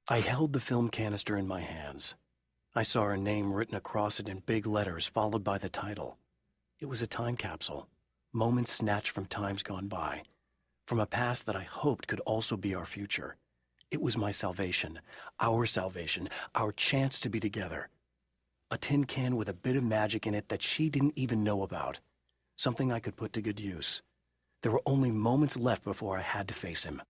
I held the film canister in my hands. I saw her name written across it in big letters, followed by the title. It was a time capsule, moments snatched from times gone by, from a past that I hoped could also be our future. It was my salvation, our chance to be together. A tin can with a bit of magic in it that she didn't even know about. Something I could put to good use. There were only moments left before I had to face him.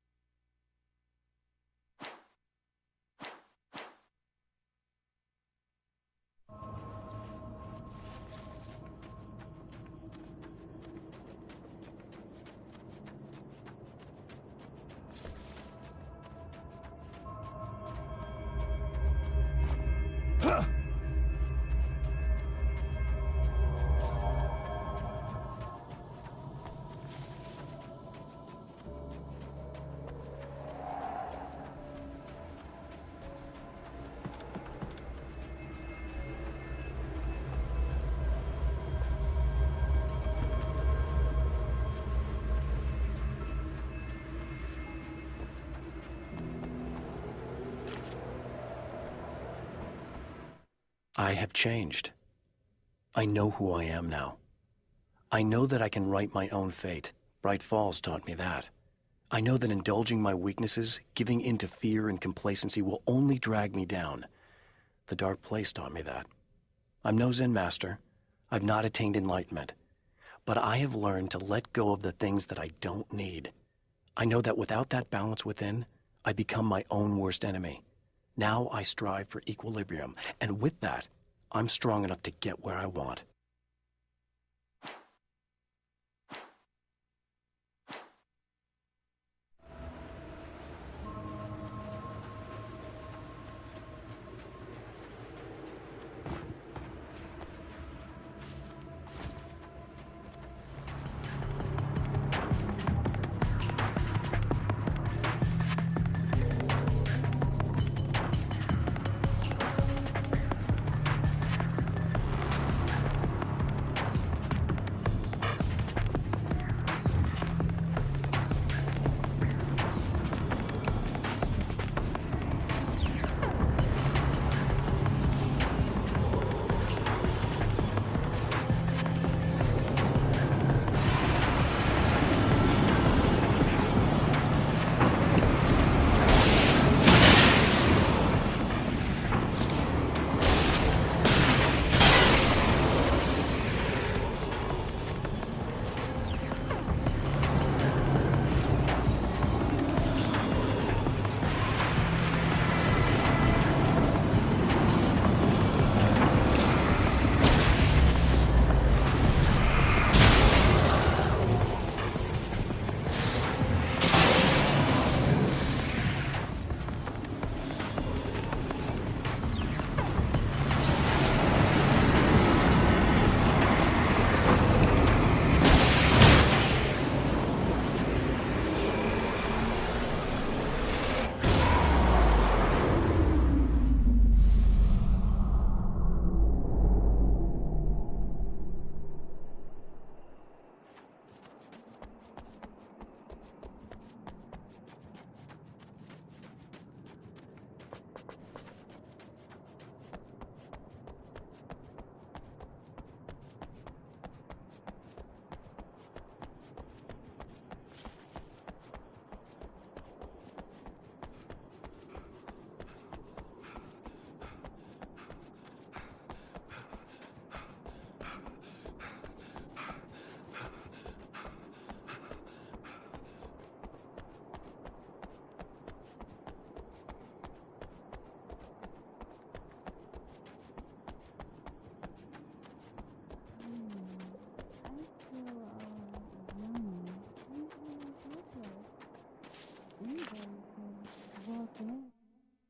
I have changed. I know who I am now. I know that I can write my own fate. Bright Falls taught me that. I know that indulging my weaknesses, giving in to fear and complacency will only drag me down. The dark place taught me that. I'm no Zen master. I've not attained enlightenment. But I have learned to let go of the things that I don't need. I know that without that balance within, I become my own worst enemy. Now I strive for equilibrium, and with that, I'm strong enough to get where I want.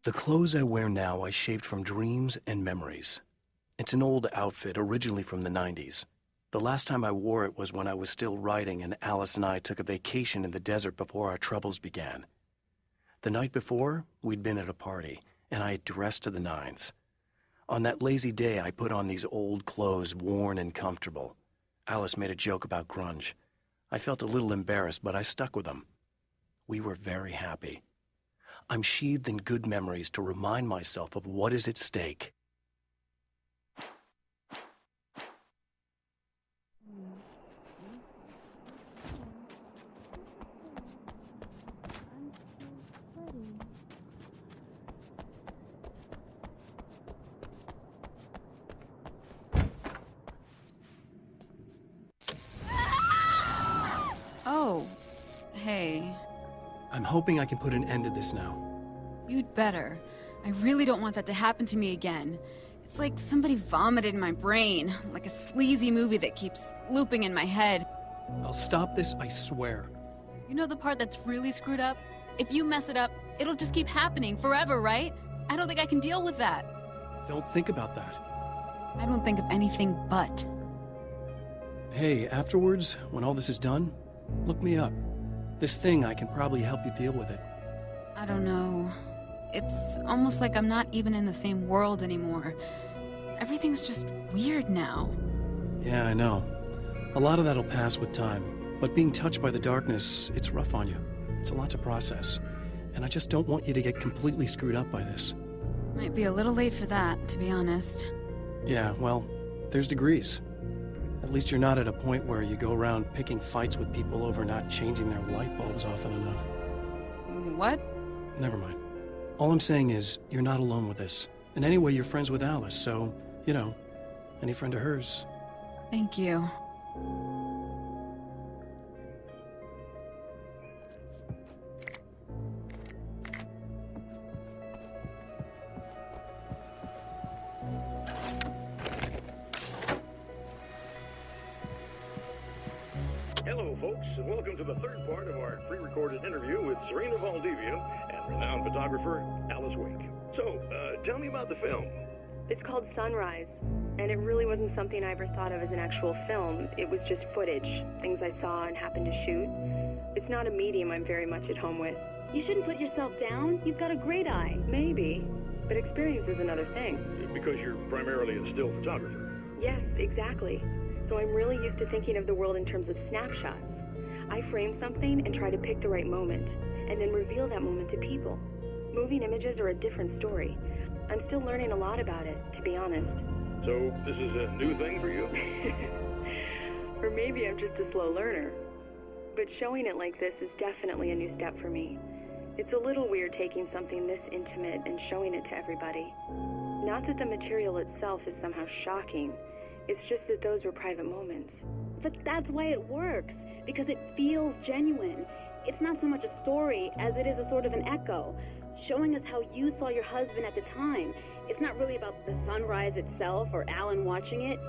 The clothes I wear now I shaped from dreams and memories. It's an old outfit, originally from the 90s. The last time I wore it was when I was still writing and Alice and I took a vacation in the desert before our troubles began. The night before, we'd been at a party, and I had dressed to the nines. On that lazy day, I put on these old clothes, worn and comfortable. Alice made a joke about grunge. I felt a little embarrassed, but I stuck with them. We were very happy. I'm sheathed in good memories to remind myself of what is at stake. Oh, hey. I'm hoping I can put an end to this now. You'd better. I really don't want that to happen to me again. It's like somebody vomited in my brain, like a sleazy movie that keeps looping in my head. I'll stop this, I swear. You know the part that's really screwed up? If you mess it up, it'll just keep happening forever, right? I don't think I can deal with that. Don't think about that. I don't think of anything but. Hey, afterwards, when all this is done, look me up. This thing, I can probably help you deal with it. I don't know. It's almost like I'm not even in the same world anymore. Everything's just weird now. Yeah, I know. A lot of that'll pass with time. But being touched by the darkness, it's rough on you. It's a lot to process. And I just don't want you to get completely screwed up by this. Might be a little late for that, to be honest. Yeah, well, there's degrees. At least you're not at a point where you go around picking fights with people over not changing their light bulbs often enough. What? Never mind. All I'm saying is, you're not alone with this. And anyway, you're friends with Alice, so, you know, any friend of hers. Thank you. Hello, folks, and welcome to the third part of our pre-recorded interview with Serena Valdivia and renowned photographer Alice Wake. So, tell me about the film. It's called Sunrise, and it really wasn't something I ever thought of as an actual film. It was just footage, things I saw and happened to shoot. It's not a medium I'm very much at home with. You shouldn't put yourself down. You've got a great eye. Maybe, but experience is another thing. Because you're primarily a still photographer. Yes, exactly. So I'm really used to thinking of the world in terms of snapshots. I frame something and try to pick the right moment, and then reveal that moment to people. Moving images are a different story. I'm still learning a lot about it, to be honest. So, this is a new thing for you? Or maybe I'm just a slow learner. But showing it like this is definitely a new step for me. It's a little weird taking something this intimate and showing it to everybody. Not that the material itself is somehow shocking. It's just that those were private moments. But that's why it works, because it feels genuine. It's not so much a story as it is a sort of an echo, showing us how you saw your husband at the time. It's not really about the sunrise itself or Alan watching it.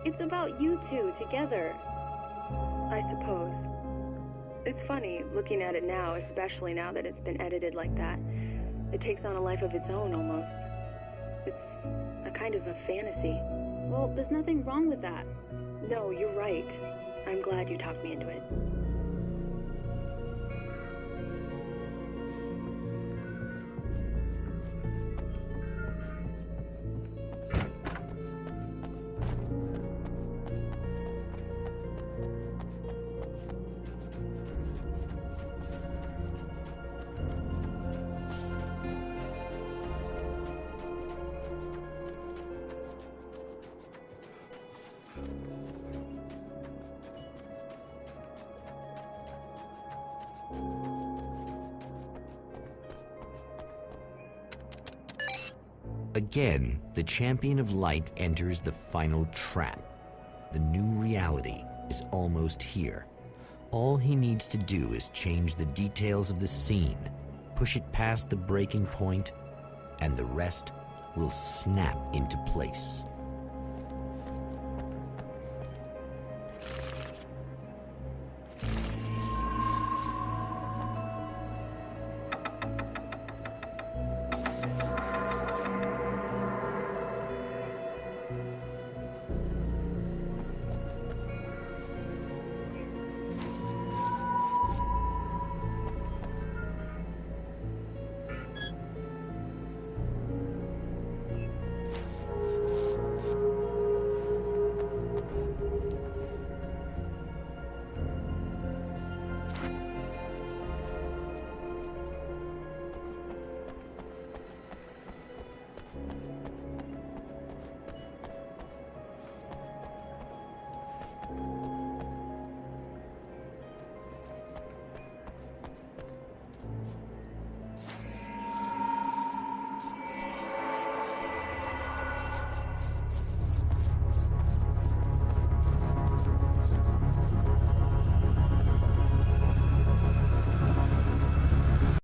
It's about you two together. I suppose. It's funny, looking at it now, especially now that it's been edited like that. It takes on a life of its own, almost. It's a kind of a fantasy. Well, there's nothing wrong with that. No, you're right. I'm glad you talked me into it. Again, the champion of light enters the final trap. The new reality is almost here. All he needs to do is change the details of the scene, push it past the breaking point, and the rest will snap into place.